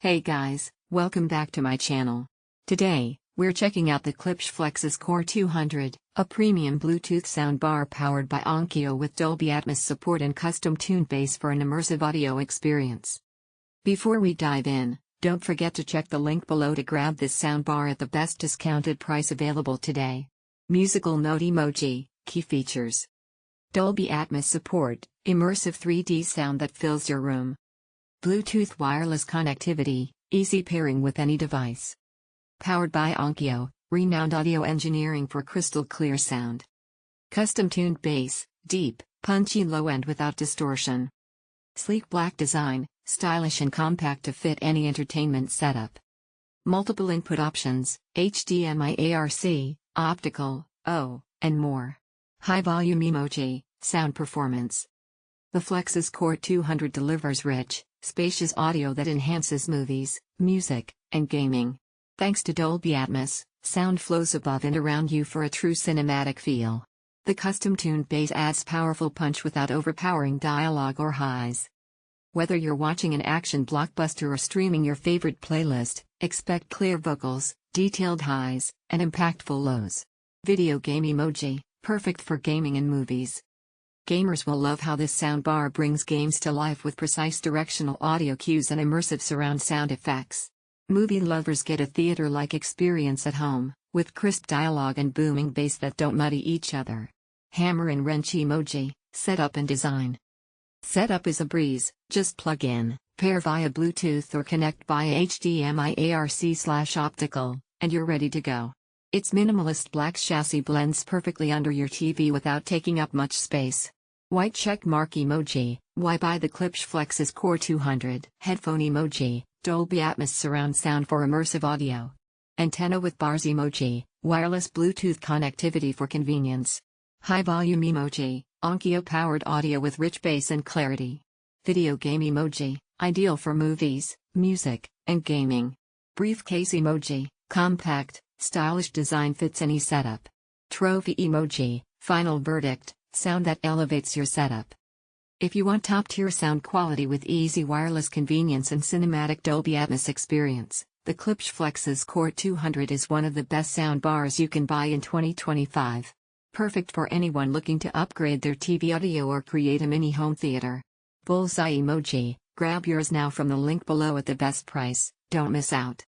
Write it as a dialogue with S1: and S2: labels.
S1: Hey guys, welcome back to my channel. Today, we're checking out the Klipsch Flexus CORE 200, a premium Bluetooth soundbar powered by Onkyo with Dolby Atmos support and custom-tuned bass for an immersive audio experience. Before we dive in, don't forget to check the link below to grab this soundbar at the best discounted price available today. Musical note emoji, key features. Dolby Atmos support, immersive 3D sound that fills your room. Bluetooth wireless connectivity, easy pairing with any device. Powered by Onkyo, renowned audio engineering for crystal clear sound. Custom-tuned bass, deep, punchy low end without distortion. Sleek black design, stylish and compact to fit any entertainment setup. Multiple input options, HDMI ARC, optical, O, and more. High volume emoji, sound performance. The Flexus CORE 200 delivers rich, spacious audio that enhances movies, music, and gaming. Thanks to Dolby Atmos, sound flows above and around you for a true cinematic feel. The custom-tuned bass adds powerful punch without overpowering dialogue or highs. Whether you're watching an action blockbuster or streaming your favorite playlist, expect clear vocals, detailed highs, and impactful lows. Video game emoji, perfect for gaming and movies. Gamers will love how this soundbar brings games to life with precise directional audio cues and immersive surround sound effects. Movie lovers get a theater-like experience at home, with crisp dialogue and booming bass that don't muddy each other. Hammer and wrench emoji, setup and design. Setup is a breeze, just plug in, pair via Bluetooth or connect via HDMI ARC/optical, and you're ready to go. Its minimalist black chassis blends perfectly under your TV without taking up much space. White check mark emoji, why buy the Klipsch Flexus CORE 200? Headphone emoji, Dolby Atmos surround sound for immersive audio. Antenna with bars emoji, wireless Bluetooth connectivity for convenience. High volume emoji, Onkyo-powered audio with rich bass and clarity. Video game emoji, ideal for movies, music, and gaming. Briefcase emoji, compact, stylish design fits any setup. Trophy emoji, final verdict, sound that elevates your setup. If you want top-tier sound quality with easy wireless convenience and cinematic Dolby Atmos experience, the Klipsch Flexus CORE 200 is one of the best soundbars you can buy in 2025. Perfect for anyone looking to upgrade their TV audio or create a mini home theater. Bullseye emoji, grab yours now from the link below at the best price, don't miss out.